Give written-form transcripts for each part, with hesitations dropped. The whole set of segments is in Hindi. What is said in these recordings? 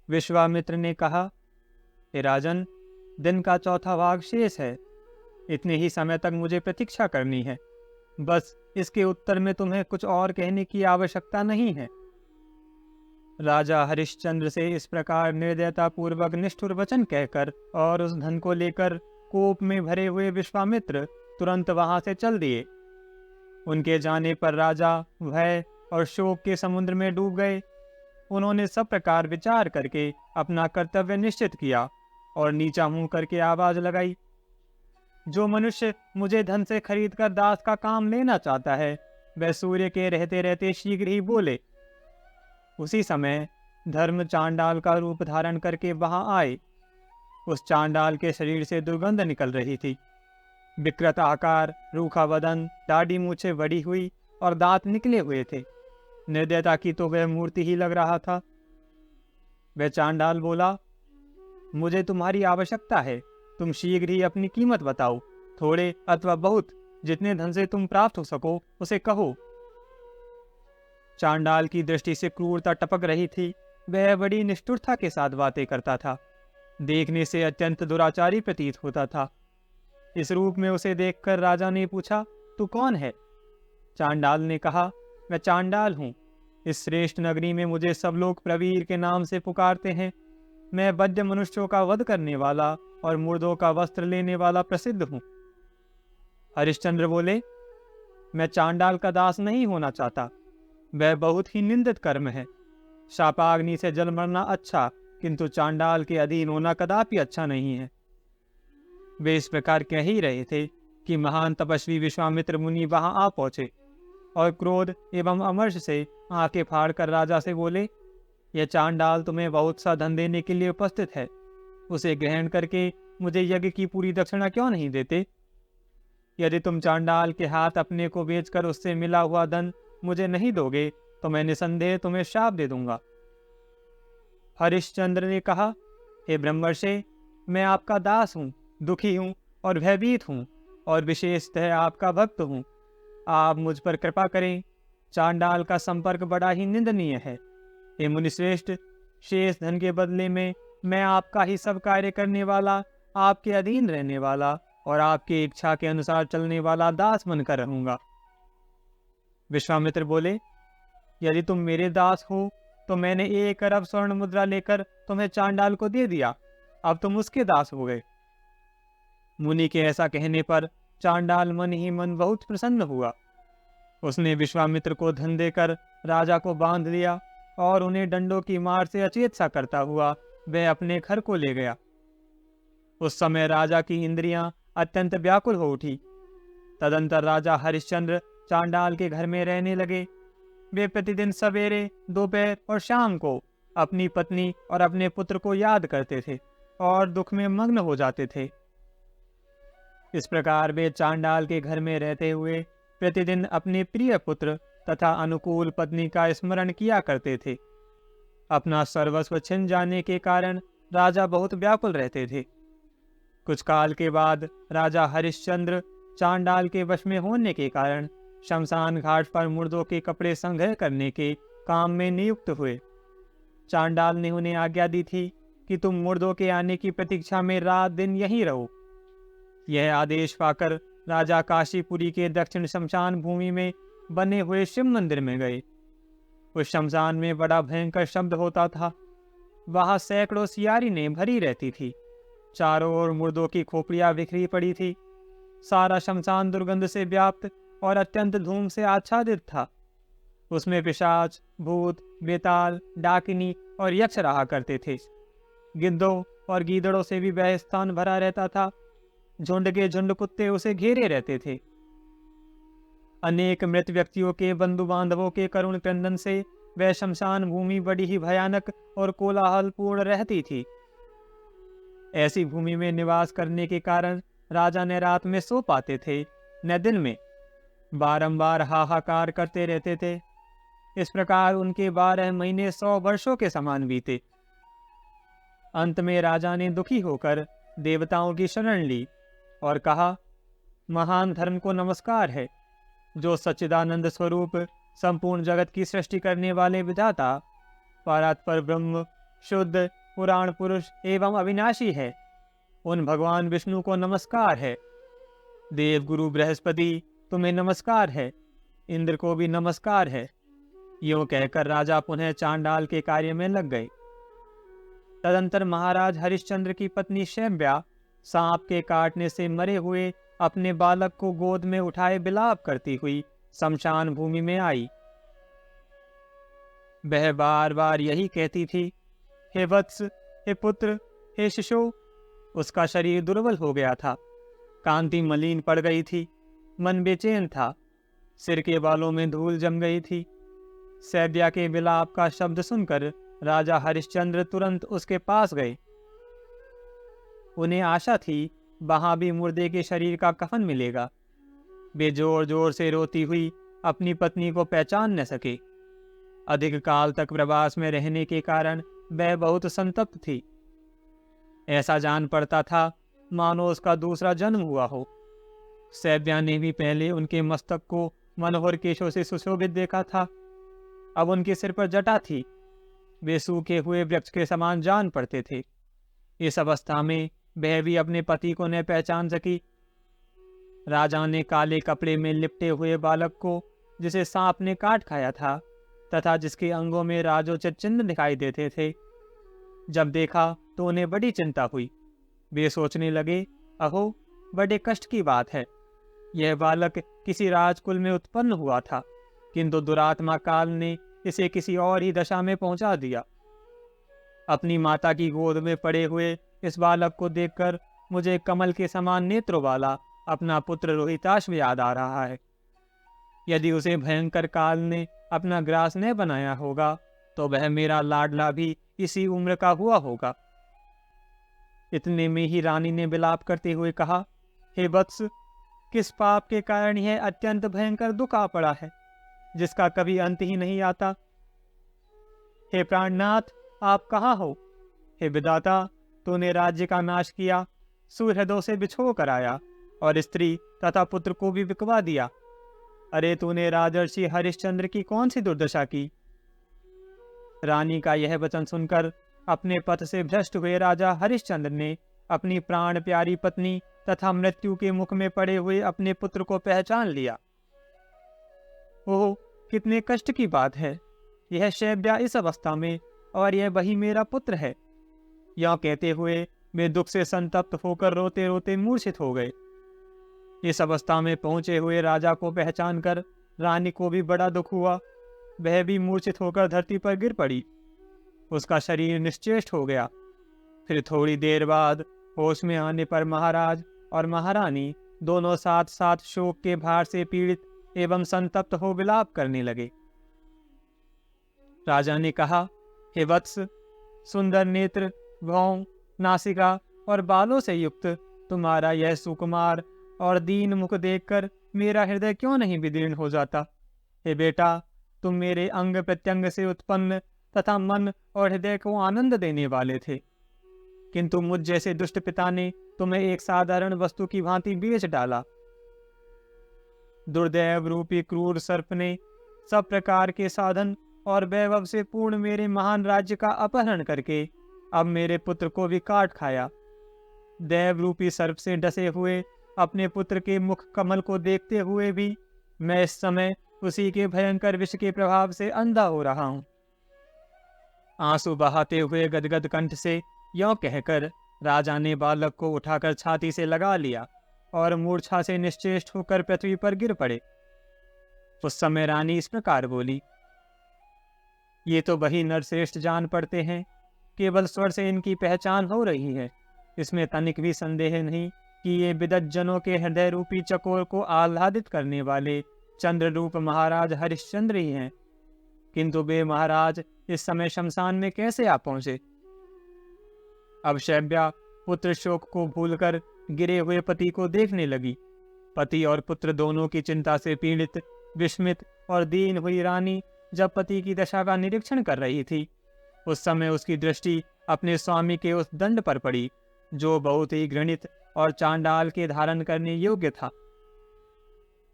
विश्वामित्र ने कहा, हे राजन, दिन का चौथा भाग शेष है। इतने ही समय तक मुझे प्रतीक्षा करनी है। बस इसके उत्तर में तुम्हें कुछ और कहने की आवश्यकता नहीं है। राजा हरिश्चंद्र से इस प्रकार निर्दयतापूर्वक निष्ठुर वचन कहकर और उस धन को लेकर कोप में भरे हुए विश्वामित्र तुरंत वहां से चल दिए। उनके जाने पर राजा भय और शोक के समुद्र में डूब गए। उन्होंने सब प्रकार विचार करके अपना कर्तव्य निश्चित किया और नीचा मुंह करके आवाज लगाई, जो मनुष्य मुझे धन से खरीदकर दास का काम लेना चाहता है, वह सूर्य के रहते रहते शीघ्र ही बोले। उसी समय धर्म चांडाल का रूप धारण करके वहां आए। उस चांडाल के शरीर से दुर्गंध निकल रही थी। विकृत आकार, रूखा बदन, दाढ़ी मूछे बड़ी हुई और दांत निकले हुए थे। निर्दयता की तो वह मूर्ति ही लग रहा था। वह चांडाल बोला, मुझे तुम्हारी आवश्यकता है। तुम शीघ्र ही अपनी कीमत बताओ। थोड़े अथवा बहुत, जितने धन से तुम प्राप्त हो सको उसे कहो। चांडाल की दृष्टि से क्रूरता टपक रही थी। वह बड़ी निष्ठुरता के साथ बातें करता था। देखने से अत्यंत दुराचारी प्रतीत होता था। इस रूप में उसे देखकर राजा ने पूछा, तू कौन है? चांडाल ने कहा, मैं चांडाल हूँ। इस श्रेष्ठ नगरी में मुझे सब लोग प्रवीर के नाम से पुकारते हैं। मैं बद्ध मनुष्यों का वध करने वाला और मुर्दों का वस्त्र लेने वाला प्रसिद्ध हूँ। हरिश्चंद्र बोले, मैं चांडाल का दास नहीं होना चाहता। वह बहुत ही निंदित कर्म है। शापाग्नि से जल मरना अच्छा, किंतु चांडाल के अधीन होना कदापि अच्छा नहीं है। वे इस प्रकार कह ही रहे थे कि महान तपस्वी विश्वामित्र मुनि वहां आ पहुंचे और क्रोध एवं अमर्ष से आंखें फाड़कर राजा से बोले, यह चांडाल तुम्हें बहुत सा धन देने के लिए उपस्थित है। उसे ग्रहण करके मुझे यज्ञ की पूरी दक्षिणा क्यों नहीं देते? यदि तुम चांडाल के हाथ अपने को बेचकर उससे मिला हुआ धन मुझे नहीं दोगे तो मैं निसंदेह तुम्हें शाप दे दूंगा। हरिश्चंद्र ने कहा, हे ब्रह्मर्षि, मैं आपका दास हूँ, दुखी हूँ और भयभीत हूँ और विशेषतः आपका भक्त हूँ। आप मुझ पर कृपा करें। चांडाल का संपर्क बड़ा ही निंदनीय है। हे मुनिश्रेष्ठ, शेष धन के बदले में मैं आपका ही सब कार्य करने वाला, आपके अधीन रहने वाला और आपकी इच्छा के अनुसार चलने वाला दास बनकर रहूंगा। विश्वामित्र बोले, यदि तुम मेरे दास हो तो मैंने 1 अरब स्वर्ण मुद्रा लेकर तुम्हें चांडाल को दे दिया। अब तुम उसके दास हो गए। मुनि के ऐसा कहने पर चांडाल मन ही मन बहुत प्रसन्न हुआ। उसने विश्वामित्र को धन देकर राजा को बांध लिया और उन्हें डंडों की मार से अचेत सा करता हुआ वह अपने घर को ले गया। उस समय राजा की इंद्रियां अत्यंत व्याकुल हो उठी। तदंतर राजा हरिश्चंद्र चांडाल के घर में रहने लगे। वे प्रतिदिन सवेरे, दोपहर और शाम को अपनी पत्नी और अपने पुत्र को याद करते थे और दुख में मग्न हो जाते थे। इस प्रकार वे चांडाल के घर में रहते हुए प्रतिदिन अपने प्रिय पुत्र तथा अनुकूल पत्नी का स्मरण किया करते थे। अपना सर्वस्व छिन जाने के कारण राजा बहुत व्याकुल रहते थे। कुछ काल के बाद राजा हरिश्चंद्र चांडाल के वश में होने के कारण शमशान घाट पर मुर्दों के कपड़े संग्रह करने के काम में नियुक्त हुए। चांडाल ने उन्हें आज्ञा दी थी कि तुम मुर्दों के आने की प्रतीक्षा में रात दिन यहीं रहो। यह आदेश पाकर राजा काशीपुरी के दक्षिण शमशान भूमि में बने हुए शिव मंदिर में गए। उस शमशान में बड़ा भयंकर शब्द होता था। वहां सैकड़ों सियारी ने भरी रहती थी। चारों ओर मुर्दों की खोपड़ियां बिखरी पड़ी थी। सारा शमशान दुर्गंध से व्याप्त और अत्यंत धूम से आच्छादित था। उसमें पिशाच, भूत, बेताल, डाकिनी और यक्ष रहा करते थे। गिद्धों और गीदड़ों से भी वह स्थान भरा रहता था। झुंड के झुंड कुत्ते उसे घेरे रहते थे। अनेक मृत व्यक्तियों के बंधु बांधवों के करुण क्रंदन से वह शमशान भूमि बड़ी ही भयानक और कोलाहलपूर्ण रहती थी। ऐसी भूमि में निवास करने के कारण राजा न रात में सो पाते थे न दिन में। बारंबार हाहाकार करते रहते थे। इस प्रकार उनके 12 महीने 100 वर्षों के समान बीते। अंत में राजा ने दुखी होकर देवताओं की शरण ली और कहा, महान धर्म को नमस्कार है, जो सच्चिदानंद स्वरूप संपूर्ण जगत की सृष्टि करने वाले विधाता परात्पर ब्रह्म शुद्ध, पुराण पुरुष एवं अविनाशी है। उन भगवान विष्णु को नमस्कार है। देव गुरु बृहस्पति, तुम्हें नमस्कार है। इंद्र को भी नमस्कार है। यूं कहकर राजा पुनः चांडाल के कार्य में लग गए। तदंतर महाराज हरिश्चंद्र की पत्नी शैब्या सांप के काटने से मरे हुए अपने बालक को गोद में उठाए विलाप करती हुई शमशान भूमि में आई। वह बार बार यही कहती थी, हे वत्स, हे पुत्र, हे शिशु। उसका शरीर दुर्बल हो गया था, कांति मलिन पड़ गई थी, मन बेचैन था, सिर के बालों में धूल जम गई थी। शैब्या के विलाप का शब्द सुनकर राजा हरिश्चंद्र तुरंत उसके पास गए। उन्हें आशा थी वहां भी मुर्दे के शरीर का कफन मिलेगा। वे जोर जोर से रोती हुई अपनी पत्नी को पहचान न सके। अधिक काल तक प्रवास में रहने के कारण वह बहुत संतप्त थी। ऐसा जान पड़ता था मानो उसका दूसरा जन्म हुआ हो। शैब्या ने भी पहले उनके मस्तक को मनोहर केशों से सुशोभित देखा था। अब उनके सिर पर जटा थी। वे सूखे हुए वृक्ष के समान जान पड़ते थे। इस अवस्था में वह भी अपने पति को न पहचान सकी। राजा ने काले कपड़े में लिपटे हुए बालक को, जिसे सांप ने काट खाया था तथा जिसके अंगों में राजोचित चिन्ह दिखाई देते थे, जब देखा तो उन्हें बड़ी चिंता हुई। वे सोचने लगे, अहो, बड़े कष्ट की बात है। यह बालक किसी राजकुल में उत्पन्न हुआ था, किंतु दुरात्मा काल ने इसे किसी और ही दशा में पहुंचा दिया। अपनी माता की गोद में पड़े हुए इस बालक को देखकर मुझे कमल के समान नेत्रों वाला अपना पुत्र रोहिताश्व याद आ रहा है। यदि उसे भयंकर काल ने अपना ग्रास न बनाया होगा तो वह मेरा लाडला भी इसी उम्र का हुआ होगा। इतने में ही रानी ने विलाप करते हुए कहा, हे वत्स, किस पाप के कारण यह अत्यंत भयंकर दुख आ पड़ा है, जिसका कभी अंत ही नहीं आता। हे प्राणनाथ, आप कहाँ हो? हे विधाता, तूने राज्य का नाश किया, सुहृदों से बिछो कर आया और स्त्री तथा पुत्र को भी बिकवा दिया। अरे, तूने राजर्षि हरिश्चंद्र की कौन सी दुर्दशा की? रानी का यह वचन सुनकर अपने पथ से भ्रष्ट हुए राजा हरिश्चंद्र ने अपनी प्राण प्यारी पत्नी तथा मृत्यु के मुख में पड़े हुए अपने पुत्र को पहचान लिया। ओह, कितने कष्ट की बात है। यह शैब्या इस अवस्था में और यह वही मेरा पुत्र है। यह कहते हुए वे दुख से संतप्त होकर रोते रोते मूर्छित हो गए। इस अवस्था में पहुंचे हुए राजा को पहचान कर रानी को भी बड़ा दुख हुआ। वह भी मूर्छित होकर धरती पर गिर पड़ी। उसका शरीर निश्चेष्ट हो गया। फिर थोड़ी देर बाद होश में आने पर महाराज और महारानी दोनों साथ साथ शोक के भार से पीड़ित एवं संतप्त हो विलाप करने लगे। राजा ने कहा, हे वत्स, सुंदर नेत्र, भौं, नासिका और बालों से युक्त तुम्हारा यह सुकुमार और दीन मुख देखकर मेरा हृदय क्यों नहीं विदीर्ण हो जाता। हे बेटा, तुम मेरे अंग प्रत्यंग से उत्पन्न तथा मन और हृदय को आनंद देने वाले थे, किंतु मुझ जैसे दुष्ट पिता ने तुम्हें एक साधारण वस्तु की भांति बेच डाला। दुर्दैव रूपी क्रूर सर्प ने सब प्रकार के साधन और वैभव से पूर्ण मेरे महान राज्य का अपहरण करके अब मेरे पुत्र को भी काट खाया। दैव रूपी सर्प से डसे हुए अपने पुत्र के मुख कमल को देखते हुए भी मैं इस समय उसी के भयंकर विष के प्रभाव से अंधा हो रहा हूं। आंसू बहाते हुए गदगद कंठ से यों कहकर राजा ने बालक को उठाकर छाती से लगा लिया और मूर्छा से निश्चेष्ट होकर पृथ्वी पर गिर पड़े। उस समय रानी इस प्रकार बोली, ये तो वही नरश्रेष्ठ जान पड़ते हैं। केवल स्वर से इनकी पहचान हो रही है। इसमें तनिक भी संदेह नहीं कि ये विदत जनों के हृदय रूपी चकोर को आह्लादित करने वाले चंद्र रूप महाराज हरिश्चंद्र ही हैं। किंतु वे महाराज इस समय शमशान में कैसे आ पहुंचे? अब शैब्या पुत्र शोक को भूलकर गिरे हुए पति को देखने लगी। पति और पुत्र दोनों की चिंता से पीड़ित, विस्मित और दीन हुई रानी जब पति की दशा का निरीक्षण कर रही थी, उस समय उसकी दृष्टि अपने स्वामी के उस दंड पर पड़ी जो बहुत ही घृणित और चांडाल के धारण करने योग्य था।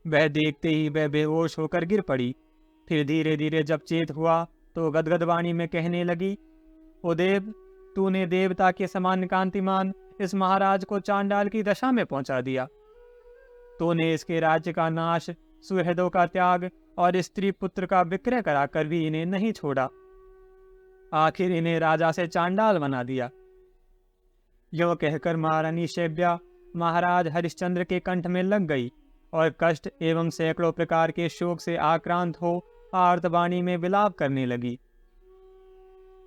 वह देखते ही वह बेहोश होकर गिर पड़ी। फिर धीरे धीरे जब चेत हुआ तो गदगद वाणी में कहने लगी, ओ देव, तूने देवता के समान कांतिमान इस महाराज को चांडाल की दशा में पहुंचा दिया। तूने इसके राज्य का नाश, सुहृदों का त्याग और स्त्री पुत्र का विक्रय कराकर भी इन्हें नहीं छोड़ा। आखिर इन्हें राजा से चांडाल बना दिया। यो कहकर महारानी शैब्या महाराज हरिश्चंद्र के कंठ में लग गई और कष्ट एवं सैकड़ों प्रकार के शोक से आक्रांत हो आर्तवाणी में विलाप करने लगी।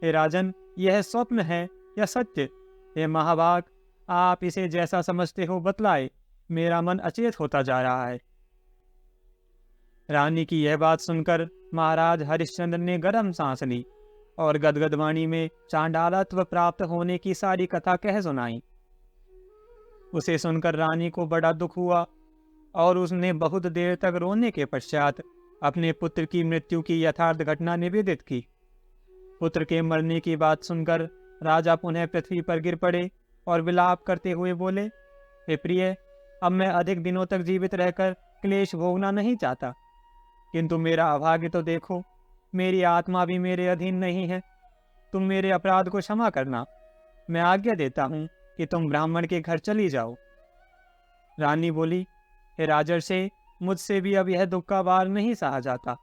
हे राजन, यह स्वप्न है या सत्य? हे महाभाग, आप इसे जैसा समझते हो बतलाए, मेरा मन अचेत होता जा रहा है। रानी की यह बात सुनकर महाराज हरिश्चंद्र ने गर्म सांस ली और गदगद वाणी में चांडालत्व प्राप्त होने की सारी कथा कह सुनाई। उसे सुनकर रानी को बड़ा दुख हुआ और उसने बहुत देर तक रोने के पश्चात अपने पुत्र की मृत्यु की यथार्थ घटना निवेदित की। पुत्र के मरने की बात सुनकर राजा पुनः पृथ्वी पर गिर पड़े और विलाप करते हुए बोले, हे प्रिय, अब मैं अधिक दिनों तक जीवित रहकर क्लेश भोगना नहीं चाहता, किंतु मेरा अभाग्य तो देखो, मेरी आत्मा भी मेरे अधीन नहीं है। तुम मेरे अपराध को क्षमा करना। मैं आज्ञा देता हूँ कि तुम ब्राह्मण के घर चली जाओ। रानी बोली, हे राजर्षे, मुझसे भी अब यह दुख का भार नहीं सहा जाता,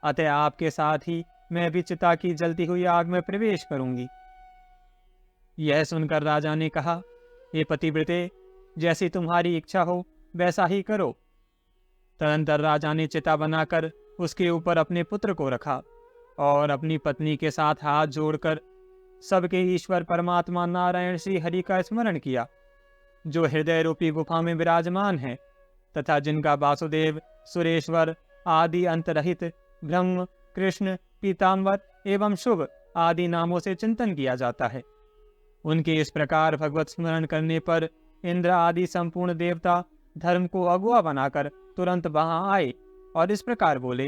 अतः आपके साथ ही मैं भी चिता की जलती हुई आग में प्रवेश करूंगी। यह सुनकर राजा ने कहा, हे पतिव्रते, जैसी तुम्हारी इच्छा हो वैसा ही करो। तदंतर राजा ने चिता बनाकर उसके ऊपर अपने पुत्र को रखा और अपनी पत्नी के साथ हाथ जोड़कर सबके ईश्वर परमात्मा नारायण श्री हरि का स्मरण किया, जो हृदय रूपी गुफा में विराजमान है तथा जिनका वासुदेव, सुरेश्वर आदि अंतरहित ब्रह्म, कृष्ण, पीताम्बर एवं शुभ आदि नामों से चिंतन किया जाता है। उनके इस प्रकार भगवत स्मरण करने पर इंद्र आदि संपूर्ण देवता धर्म को अगुआ बनाकर तुरंत वहां आए और इस प्रकार बोले,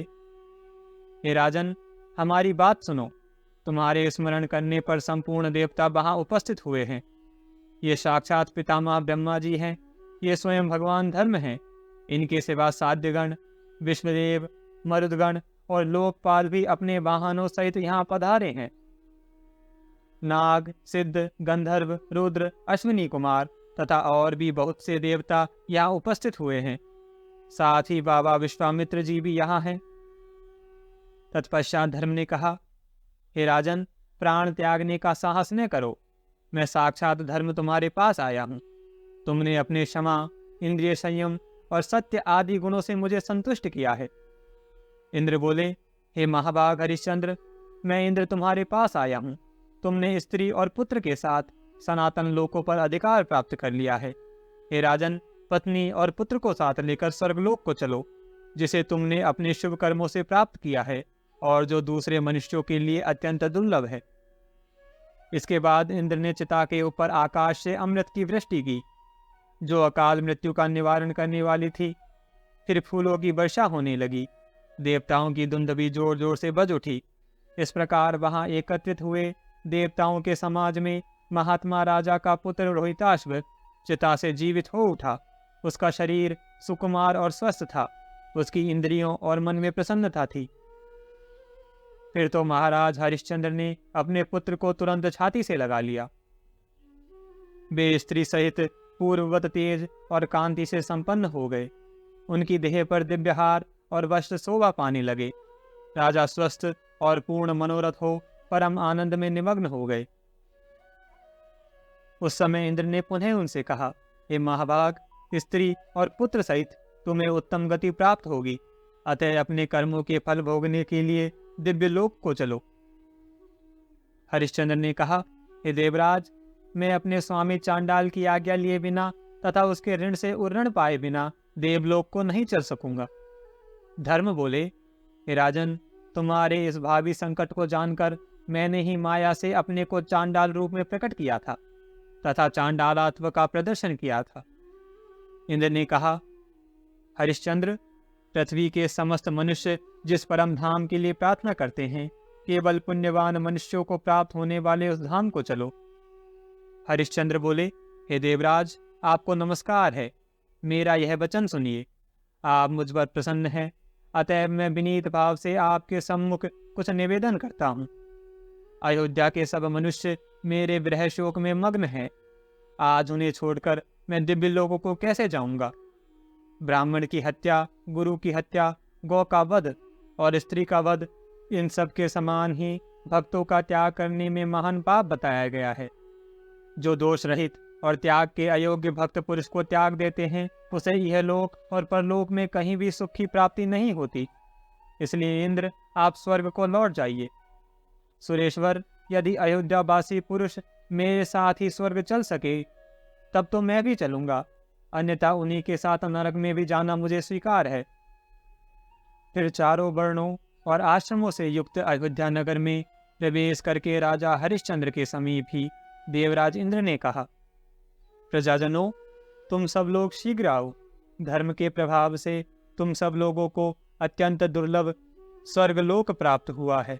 हे राजन, हमारी बात सुनो। तुम्हारे स्मरण करने पर संपूर्ण देवता वहां उपस्थित हुए हैं। ये साक्षात पितामह ब्रह्मा जी हैं। ये स्वयं भगवान धर्म हैं। इनके सिवा साध्यगण, विश्वदेव, मरुदगण और लोकपाल भी अपने वाहनों सहित यहाँ पधारे हैं। नाग, सिद्ध, गंधर्व, रुद्र, अश्विनी कुमार तथा और भी बहुत से देवता यहाँ उपस्थित हुए हैं। साथ ही बाबा विश्वामित्र जी भी यहाँ हैं। तत्पश्चात धर्म ने कहा, हे राजन, प्राण त्यागने का साहस न करो। मैं साक्षात धर्म तुम्हारे पास आया हूँ। तुमने अपने क्षमा, इंद्रिय संयम और सत्य आदि गुणों से मुझे संतुष्ट किया है। इंद्र बोले, हे महाभाग हरिश्चंद्र, मैं इंद्र तुम्हारे पास आया हूँ। तुमने स्त्री और पुत्र के साथ सनातन लोकों पर अधिकार प्राप्त कर लिया है। हे राजन, पत्नी और पुत्र को साथ लेकर स्वर्गलोक को चलो, जिसे तुमने अपने शुभ कर्मों से प्राप्त किया है और जो दूसरे मनुष्यों के लिए अत्यंत दुर्लभ है। इसके बाद इंद्र ने चिता के ऊपर आकाश से अमृत की वृष्टि की, जो अकाल मृत्यु का निवारण करने वाली थी। फिर फूलों की वर्षा होने लगी। देवताओं की धुंध भी जोर जोर से बज उठी। इस प्रकार वहां एकत्रित हुए देवताओं के समाज में महात्मा राजा का पुत्र रोहिताश्व चिता से जीवित हो उठा। उसका शरीर सुकुमार और स्वस्थ था। उसकी इंद्रियों और मन में प्रसन्नता थी। फिर तो महाराज हरिश्चंद्र ने अपने पुत्र को तुरंत छाती से लगा लिया। वे स्त्री सहित पूर्ववत तेज और कांति से संपन्न हो गए। उनकी देह पर दिव्यहार और वस्त्र शोभा पाने लगे। राजा स्वस्थ और पूर्ण मनोरथ हो परम आनंद में निमग्न हो गए। उस समय इंद्र ने पुनः उनसे कहा, हे महाभाग, स्त्री और पुत्र सहित तुम्हें उत्तम गति प्राप्त होगी, अतः अपने कर्मों के फल भोगने के लिए दिव्य लोक को चलो। हरिश्चंद्र ने कहा, हे देवराज, मैं अपने स्वामी चांडाल की आज्ञा लिए बिना तथा उसके ऋण से उर्रण पाए बिना देवलोक को नहीं चल सकूंगा। धर्म बोले, हे राजन, तुम्हारे इस भावी संकट को जानकर मैंने ही माया से अपने को चांडाल रूप में प्रकट किया था तथा चांडालात्व का प्रदर्शन किया था। इंद्र ने कहा, हरिश्चंद्र, पृथ्वी के समस्त मनुष्य जिस परम धाम के लिए प्रार्थना करते हैं, केवल पुण्यवान मनुष्यों को प्राप्त होने वाले उस धाम को चलो। हरिश्चंद्र बोले, हे देवराज, आपको नमस्कार है। मेरा यह वचन सुनिए। आप मुझ पर प्रसन्न हैं, अतः मैं विनीत भाव से आपके सम्मुख कुछ निवेदन करता हूँ। अयोध्या के सब मनुष्य मेरे विरह शोक में मग्न हैं। आज उन्हें छोड़कर मैं दिव्य लोकों को कैसे जाऊंगा। ब्राह्मण की हत्या, गुरु की हत्या, गौ का वध और स्त्री का वध, इन सब के समान ही भक्तों का त्याग करने में महान पाप बताया गया है। जो दोष रहित और त्याग के अयोग्य भक्त पुरुष को त्याग देते हैं, उसे यह लोक और परलोक में कहीं भी सुख की प्राप्ति नहीं होती। इसलिए इंद्र, आप स्वर्ग को लौट जाइए। सुरेश्वर, यदि अयोध्यावासी पुरुष मेरे साथ ही स्वर्ग चल सके तब तो मैं भी चलूंगा, अन्यथा उन्हीं के साथ नरक में भी जाना मुझे स्वीकार है। फिर चारों वर्णों और आश्रमों से युक्त अयोध्या नगर में प्रवेश करके राजा हरिश्चंद्र के समीप ही देवराज इंद्र ने कहा, प्रजाजनों, तुम सब लोग शीघ्र आओ। धर्म के प्रभाव से तुम सब लोगों को अत्यंत दुर्लभ स्वर्गलोक प्राप्त हुआ है।